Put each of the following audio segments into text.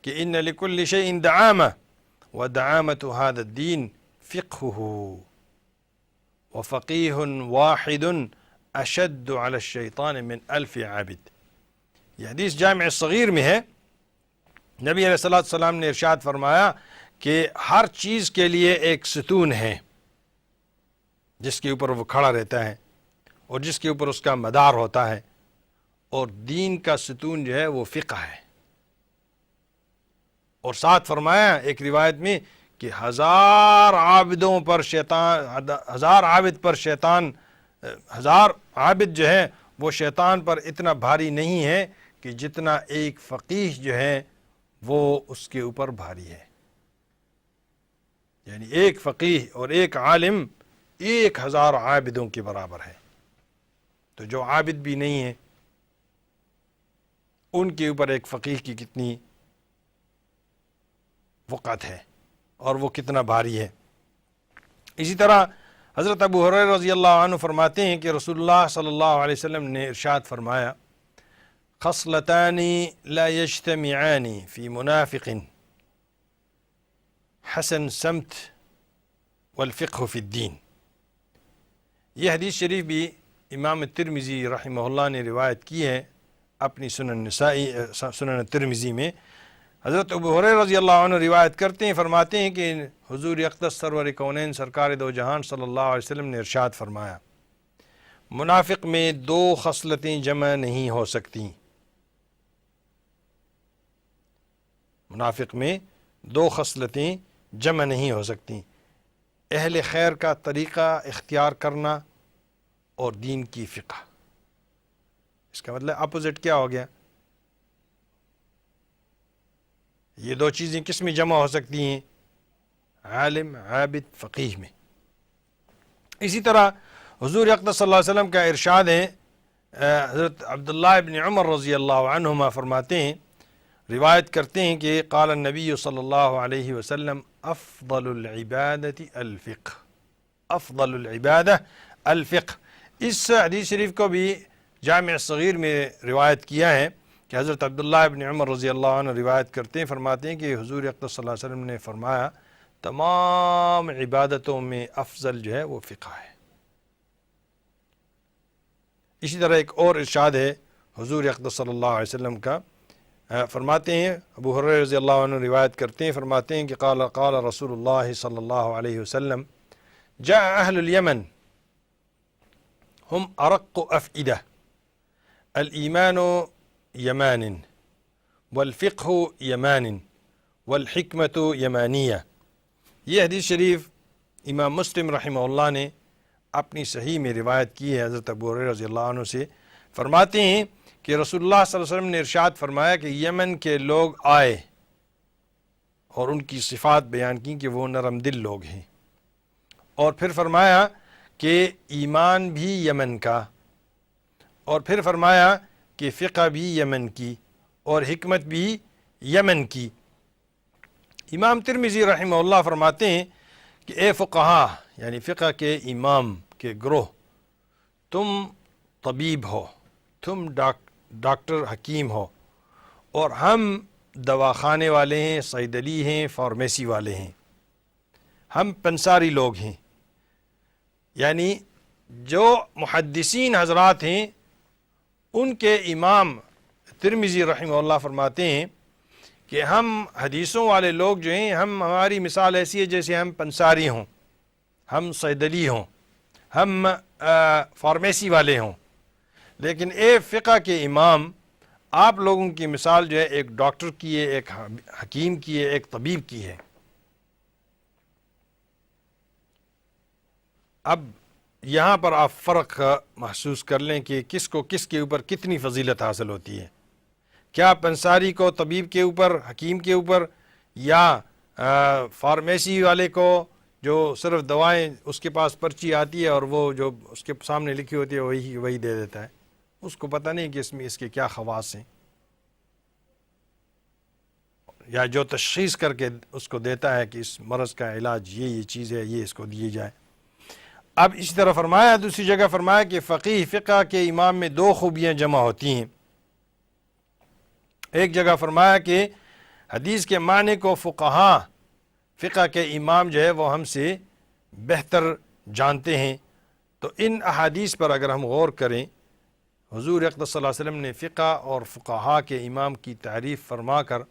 کہ ان لکل شیء دعامہ ودعامۃ هذا الدین فقہہ وفقیہ واحد اشد علی الشیطان من الف عابد۔ یہ حدیث جامع صغیر میں ہے۔ نبی علیہ السلام نے ارشاد فرمایا کہ ہر چیز کے لیے ایک ستون ہے جس کے اوپر وہ کھڑا رہتا ہے اور جس کے اوپر اس کا مدار ہوتا ہے، اور دین کا ستون جو ہے وہ فقہ ہے۔ اور ساتھ فرمایا ایک روایت میں کہ ہزار عابد جو ہے وہ شیطان پر اتنا بھاری نہیں ہے کہ جتنا ایک فقیہ جو ہے وہ اس کے اوپر بھاری ہے۔ یعنی ایک فقیہ اور ایک عالم 1000 عابدوں کے برابر ہے۔ تو جو عابد بھی نہیں ہیں ان کے اوپر ایک فقیہ کی کتنی وقعت ہے اور وہ کتنا بھاری ہے۔ اسی طرح حضرت ابو ہریرہ رضی اللہ عنہ فرماتے ہیں کہ رسول اللہ صلی اللہ علیہ وسلم نے ارشاد فرمایا خصلتان لا یجتمعان فی منافق حسن سمت والفقہ فی الدین۔ یہ حدیث شریف بھی امام ترمذی رحمہ اللہ نے روایت کی ہے اپنی سنن ترمذی میں۔ حضرت ابو ہریرہ رضی اللہ عنہ روایت کرتے ہیں، فرماتے ہیں کہ حضور اقدس سرور کونین سرکار دو جہان صلی اللہ علیہ وسلم نے ارشاد فرمایا منافق میں 2 خصلتیں جمع نہیں ہو سکتی۔ منافق میں 2 خصلتیں جمع نہیں ہو سکتی، اہل خیر کا طریقہ اختیار کرنا اور دین کی فقہ۔ اس کا مطلب اپوزٹ کیا ہو گیا؟ یہ 2 چیزیں کس میں جمع ہو سکتی ہیں؟ عالم عابد فقیہ میں۔ اسی طرح حضور اقدس صلی اللہ علیہ وسلم کا ارشاد ہے، حضرت عبداللہ ابن عمر رضی اللہ عنہما فرماتے ہیں، روایت کرتے ہیں کہ قال النبی صلی اللہ علیہ وسلم افضل العبادت الفقہ، افضل العبادہ الفقہ۔ اس حدیث شریف کو بھی جامع صغیر میں روایت کیا ہے کہ حضرت عبداللہ ابن عمر رضی اللہ عنہ روایت کرتے ہیں، فرماتے ہیں کہ حضور اقدس صلی اللہ علیہ وسلم نے فرمایا تمام عبادتوں میں افضل جو ہے وہ فقہ ہے۔ اسی طرح ایک اور ارشاد ہے حضور اقدس صلی اللہ علیہ وسلم کا، فرماتے ہیں ابو ہریرہ رضی اللہ عنہ روایت کرتے ہیں، فرماتے ہیں کہ قال رسول اللہ صلی اللہ علیہ وسلم جاء اہل الیمن ہم ارق افئدہ الایمان یمان والفقہ یمان والحکمت یمانیہ۔ یہ حدیث شریف امام مسلم رحمہ اللہ نے اپنی صحیح میں روایت کی ہے حضرت ابو ہریرہ رضی اللہ عنہ سے۔ فرماتے ہیں کہ رسول اللہ صلی اللہ علیہ وسلم نے ارشاد فرمایا کہ یمن کے لوگ آئے اور ان کی صفات بیان کی کہ وہ نرم دل لوگ ہیں، اور پھر فرمایا کہ ایمان بھی یمن کا، اور پھر فرمایا کہ فقہ بھی یمن کی اور حکمت بھی یمن کی۔ امام ترمذی رحمہ اللہ فرماتے ہیں کہ اے فقہا یعنی فقہ کے امام کے گروہ، تم طبیب ہو، تم ڈاکٹر حکیم ہو، اور ہم دواخانے والے ہیں، صیدلی ہیں، فارمیسی والے ہیں، ہم پنساری لوگ ہیں۔ یعنی جو محدثین حضرات ہیں ان کے امام ترمذی رحمہ اللہ فرماتے ہیں کہ ہم حدیثوں والے لوگ جو ہیں، ہماری مثال ایسی ہے جیسے ہم پنساری ہوں، ہم صیدلی ہوں، ہم فارمیسی والے ہوں، لیکن اے فقہ کے امام آپ لوگوں کی مثال جو ہے ایک ڈاکٹر کی ہے، ایک حکیم کی ہے، ایک طبیب کی ہے۔ اب یہاں پر آپ فرق محسوس کر لیں کہ کس کو کس کے اوپر کتنی فضیلت حاصل ہوتی ہے۔ کیا پنساری کو طبیب کے اوپر، حکیم کے اوپر، یا فارمیسی والے کو جو صرف دوائیں اس کے پاس پرچی آتی ہے اور وہ جو اس کے سامنے لکھی ہوتی ہے وہی دے دیتا ہے، اس کو پتہ نہیں کہ اس میں اس کے کیا خواص ہیں، یا جو تشخیص کر کے اس کو دیتا ہے کہ اس مرض کا علاج یہ چیز ہے، یہ اس کو دی جائے۔ اب اسی طرح فرمایا، دوسری جگہ فرمایا کہ فقیہ فقہ کے امام میں 2 خوبیاں جمع ہوتی ہیں۔ ایک جگہ فرمایا کہ حدیث کے معنی کو فقہا، فقہ کے امام جو ہے وہ ہم سے بہتر جانتے ہیں۔ تو ان احادیث پر اگر ہم غور کریں، حضور اقدس صلی اللہ علیہ وسلم نے فقہ اور فقہا کے امام کی تعریف فرما کر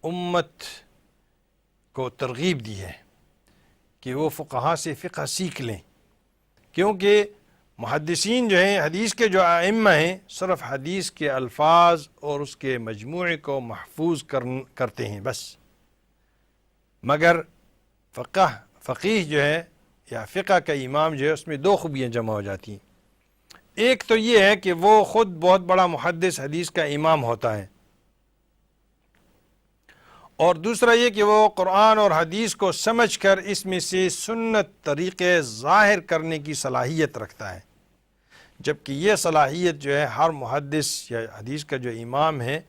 امت کو ترغیب دی ہے کہ وہ فقہا سے فقہ سیکھ لیں، کیونکہ محدثین جو ہیں، حدیث کے جو ائمہ ہیں، صرف حدیث کے الفاظ اور اس کے مجموعے کو محفوظ کرتے ہیں بس، مگر فقیہ جو ہے یا فقہ کا امام جو ہے اس میں دو خوبیاں جمع ہو جاتی ہیں۔ ایک تو یہ ہے کہ وہ خود بہت بڑا محدث حدیث کا امام ہوتا ہے، اور دوسرا یہ کہ وہ قرآن اور حدیث کو سمجھ کر اس میں سے سنت طریقے ظاہر کرنے کی صلاحیت رکھتا ہے، جبکہ یہ صلاحیت جو ہے ہر محدث یا حدیث کا جو امام ہے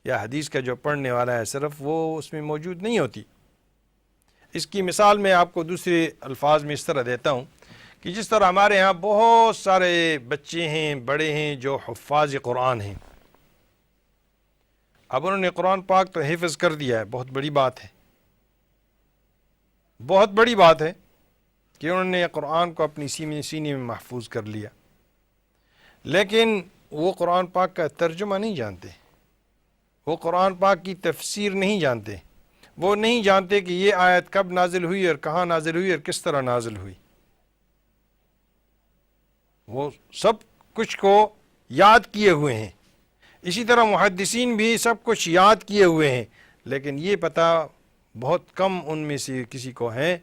یا حدیث کا جو پڑھنے والا ہے صرف وہ اس میں موجود نہیں ہوتی۔ اس کی مثال میں آپ کو دوسرے الفاظ میں اس طرح دیتا ہوں کہ جس طرح ہمارے ہاں بہت سارے بچے ہیں، بڑے ہیں جو حفاظ قرآن ہیں، اب انہوں نے قرآن پاک تو حفظ کر دیا ہے، بہت بڑی بات ہے، بہت بڑی بات ہے کہ انہوں نے قرآن کو اپنی سینے میں محفوظ کر لیا، لیکن وہ قرآن پاک کا ترجمہ نہیں جانتے، وہ قرآن پاک کی تفسیر نہیں جانتے، وہ نہیں جانتے کہ یہ آیت کب نازل ہوئی اور کہاں نازل ہوئی اور کس طرح نازل ہوئی۔ وہ سب کچھ کو یاد کیے ہوئے ہیں، اسی طرح محدثین بھی سب کچھ یاد کیے ہوئے ہیں، لیکن یہ پتہ بہت کم ان میں سے کسی کو ہے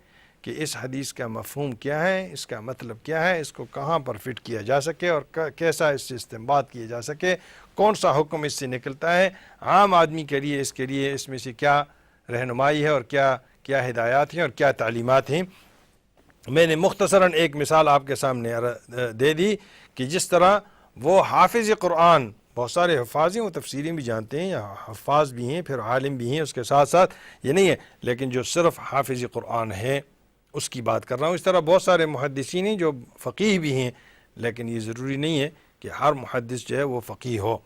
کہ اس حدیث کا مفہوم کیا ہے، اس کا مطلب کیا ہے، اس کو کہاں پر فٹ کیا جا سکے اور کیسا اس سے استنباط کیا جا سکے، کون سا حکم اس سے نکلتا ہے، عام آدمی کے لیے اس میں سے کیا رہنمائی ہے اور کیا ہدایات ہیں اور کیا تعلیمات ہیں۔ میں نے مختصراً ایک مثال آپ کے سامنے دے دی کہ جس طرح وہ حافظ قرآن، بہت سارے حفاظ ہیں، وہ تفسیریں بھی جانتے ہیں یا حفاظ بھی ہیں، پھر عالم بھی ہیں، اس کے ساتھ ساتھ یہ نہیں ہے، لیکن جو صرف حافظ قرآن ہے اس کی بات کر رہا ہوں۔ اس طرح بہت سارے محدثین ہیں جو فقیہ بھی ہیں، لیکن یہ ضروری نہیں ہے کہ ہر محدث جو ہے وہ فقیہ ہو،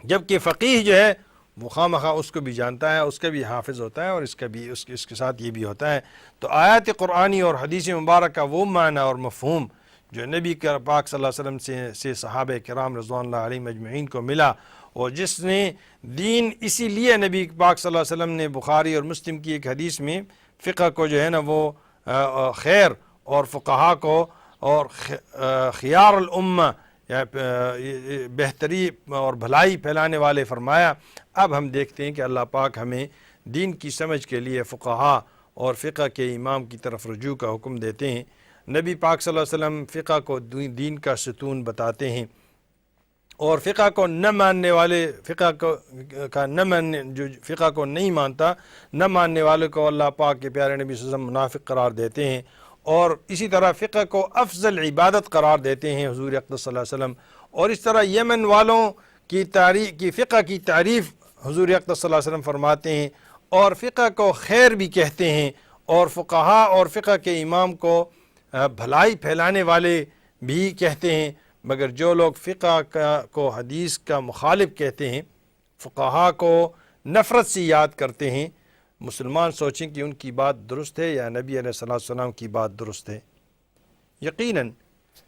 جبکہ فقیہ جو ہے وہ خواہ اس کو بھی جانتا ہے، اس کا بھی حافظ ہوتا ہے، اور اس کے ساتھ یہ بھی ہوتا ہے۔ تو آیات قرآنی اور حدیث مبارکہ وہ معنی اور مفہوم جو نبی پاک صلی اللہ علیہ وسلم سے صحابہ کرام رضوان اللہ علیہم اجمعین کو ملا، اور جس نے دین، اسی لیے نبی پاک صلی اللہ علیہ وسلم نے بخاری اور مسلم کی ایک حدیث میں فقہ کو جو ہے نا وہ خیر اور فقہا کو اور خیار الامہ یا بہتری اور بھلائی پھیلانے والے فرمایا۔ اب ہم دیکھتے ہیں کہ اللہ پاک ہمیں دین کی سمجھ کے لیے فقہا اور فقہ کے امام کی طرف رجوع کا حکم دیتے ہیں۔ نبی پاک صلی اللہ علیہ وسلم فقہ کو دین کا ستون بتاتے ہیں، اور فقہ کو نہ ماننے والے، جو فقہ کو نہیں مانتا، نہ ماننے والے کو اللہ پاک کے پیارے نبی صلی اللہ علیہ وسلم منافق قرار دیتے ہیں، اور اسی طرح فقہ کو افضل عبادت قرار دیتے ہیں حضور اقدس صلی اللہ علیہ وسلم۔ اور اس طرح یمن والوں کی فقہ کی تعریف حضور اقدس صلی اللہ علیہ وسلم فرماتے ہیں، اور فقہ کو خیر بھی کہتے ہیں، اور فقہا اور فقہ کے امام کو بھلائی پھیلانے والے بھی کہتے ہیں۔ مگر جو لوگ فقہ کو حدیث کا مخالف کہتے ہیں، فقہا کو نفرت سے یاد کرتے ہیں، مسلمان سوچیں کہ ان کی بات درست ہے یا نبی علیہ الصلوۃ والسلام کی بات درست ہے۔ یقیناً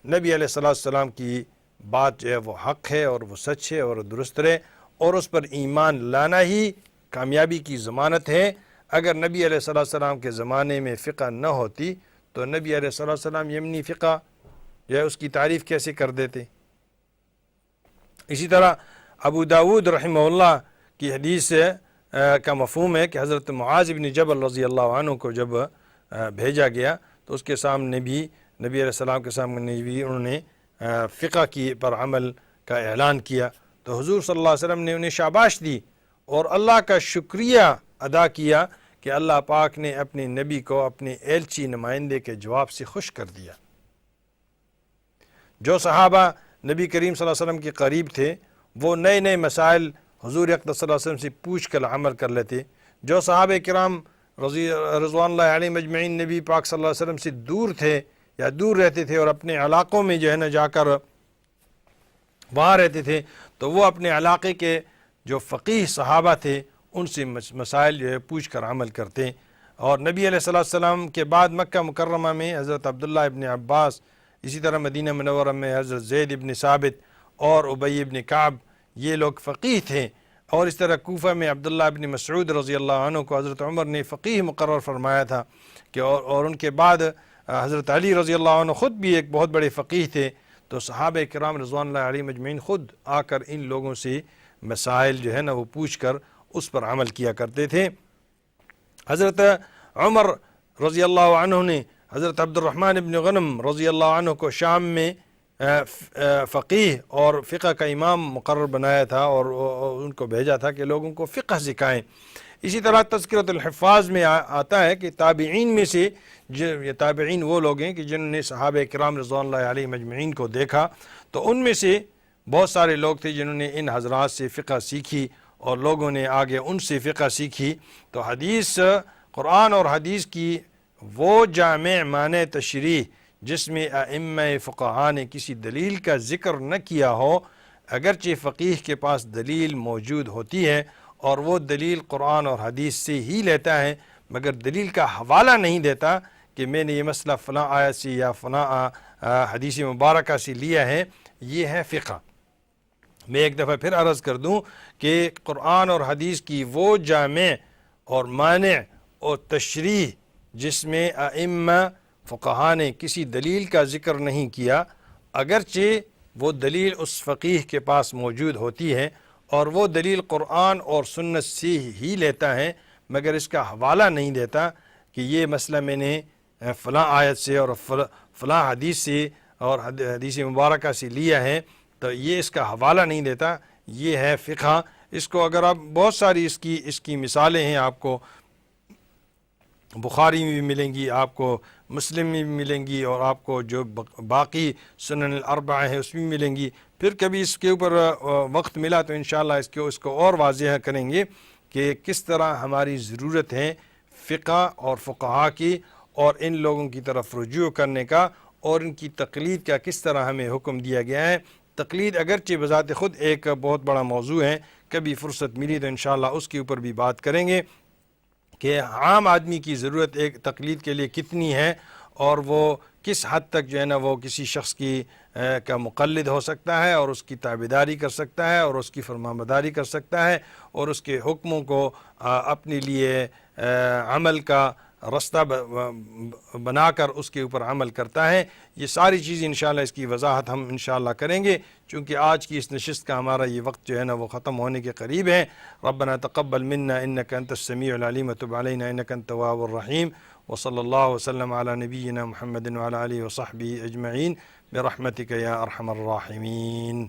نبی علیہ الصلوۃ والسلام کی بات جو ہے وہ حق ہے اور وہ سچ ہے اور درست ہے، اور اس پر ایمان لانا ہی کامیابی کی ضمانت ہے۔ اگر نبی علیہ الصلوۃ والسلام کے زمانے میں فقہ نہ ہوتی تو نبی علیہ الصلوۃ والسلام یمنی فقہ جو ہے اس کی تعریف کیسے کر دیتے؟ اسی طرح ابو داود رحمہ اللہ کی حدیث کا مفہوم ہے کہ حضرت معاذ بن جبل رضی اللہ عنہ کو جب بھیجا گیا تو اس کے سامنے بھی نبی علیہ السلام کے سامنے بھی انہوں نے فقہ کی پر عمل کا اعلان کیا، تو حضور صلی اللہ علیہ وسلم نے انہیں شاباش دی اور اللہ کا شکریہ ادا کیا کہ اللہ پاک نے اپنے نبی کو اپنے ایلچی نمائندے کے جواب سے خوش کر دیا۔ جو صحابہ نبی کریم صلی اللہ علیہ وسلم کے قریب تھے وہ نئے نئے مسائل حضور اقدس صلی اللہ علیہ وسلم سے پوچھ کر عمل کر لیتے، جو صحابہ کرام رضوان اللہ علیہم اجمعین نبی پاک صلی اللہ علیہ وسلم سے دور تھے یا دور رہتے تھے اور اپنے علاقوں میں جو ہے نا جا کر وہاں رہتے تھے، تو وہ اپنے علاقے کے جو فقیہ صحابہ تھے ان سے مسائل جو ہے پوچھ کر عمل کرتے. اور نبی علیہ السلام کے بعد مکہ مکرمہ میں حضرت عبداللہ ابن عباس، اسی طرح مدینہ منورہ میں حضرت زید ابن ثابت اور ابی ابن کعب، یہ لوگ فقیہ تھے. اور اس طرح کوفہ میں عبداللہ ابن مسعود رضی اللہ عنہ کو حضرت عمر نے فقیہ مقرر فرمایا تھا کہ اور ان کے بعد حضرت علی رضی اللہ عنہ خود بھی ایک بہت بڑے فقیہ تھے. تو صحابہ کرام رضوان اللہ علیہم اجمعین خود آ کر ان لوگوں سے مسائل جو ہے نا وہ پوچھ کر اس پر عمل کیا کرتے تھے. حضرت عمر رضی اللہ عنہ نے حضرت عبد الرحمن ابن غنم رضی اللہ عنہ کو شام میں فقیہ اور فقہ کا امام مقرر بنایا تھا اور ان کو بھیجا تھا کہ لوگوں کو فقہ سکھائیں. اسی طرح تذکرۃ الحفاظ میں آتا ہے کہ تابعین میں سے یہ تابعین وہ لوگ ہیں کہ جنہوں نے صحابہ کرام رضوان اللہ علیہم اجمعین کو دیکھا، تو ان میں سے بہت سارے لوگ تھے جنہوں نے ان حضرات سے فقہ سیکھی اور لوگوں نے آگے ان سے فقہ سیکھی. تو حدیث، قرآن اور حدیث کی وہ جامع معنی تشریح جس میں ائمہ فقہا نے کسی دلیل کا ذکر نہ کیا ہو، اگرچہ فقیہ کے پاس دلیل موجود ہوتی ہے اور وہ دلیل قرآن اور حدیث سے ہی لیتا ہے، مگر دلیل کا حوالہ نہیں دیتا کہ میں نے یہ مسئلہ فلاں آیت سے یا فلاں حدیث مبارکہ سے لیا ہے، یہ ہے فقہ. میں ایک دفعہ پھر عرض کر دوں کہ قرآن اور حدیث کی وہ جامع اور مانع اور تشریح جس میں ائمہ فقہا نے کسی دلیل کا ذکر نہیں کیا، اگرچہ وہ دلیل اس فقیہ کے پاس موجود ہوتی ہے اور وہ دلیل قرآن اور سنت سے ہی لیتا ہے، مگر اس کا حوالہ نہیں دیتا کہ یہ مسئلہ میں نے فلاں آیت سے اور فلاں حدیث سے اور حدیث مبارکہ سے لیا ہے، تو یہ اس کا حوالہ نہیں دیتا، یہ ہے فقہ. اس کو اگر آپ بہت ساری اس کی مثالیں ہیں، آپ کو بخاری میں بھی ملیں گی، آپ کو مسلم میں بھی ملیں گی، اور آپ کو جو باقی سنن الاربعہ ہیں اس میں ملیں گی. پھر کبھی اس کے اوپر وقت ملا تو انشاءاللہ اس کو اور واضح کریں گے کہ کس طرح ہماری ضرورت ہے فقہ اور فقہا کی، اور ان لوگوں کی طرف رجوع کرنے کا، اور ان کی تقلید کا کس طرح ہمیں حکم دیا گیا ہے. تقلید اگرچہ بذات خود ایک بہت بڑا موضوع ہے، کبھی فرصت ملی تو انشاءاللہ اس کے اوپر بھی بات کریں گے کہ عام آدمی کی ضرورت ایک تقلید کے لیے کتنی ہے، اور وہ کس حد تک جو ہے نا وہ کسی شخص کی کا مقلد ہو سکتا ہے اور اس کی تابعداری کر سکتا ہے اور اس کی فرمانبرداری کر سکتا ہے اور اس کے حکموں کو اپنے لیے عمل کا رستہ بنا کر اس کے اوپر عمل کرتا ہے. یہ ساری چیزیں انشاءاللہ اس کی وضاحت ہم انشاءاللہ کریں گے، چونکہ آج کی اس نشست کا ہمارا یہ وقت جو ہے نا وہ ختم ہونے کے قریب ہے. ربنا تقبل منا انک انت السمیع العلیم وتب علینا انک انت التواب الرحیم. وصلی اللہ وسلم علی نبینا محمد وعلی آلہ وصحبہ اجمعین برحمتک یا ارحم الراحمین.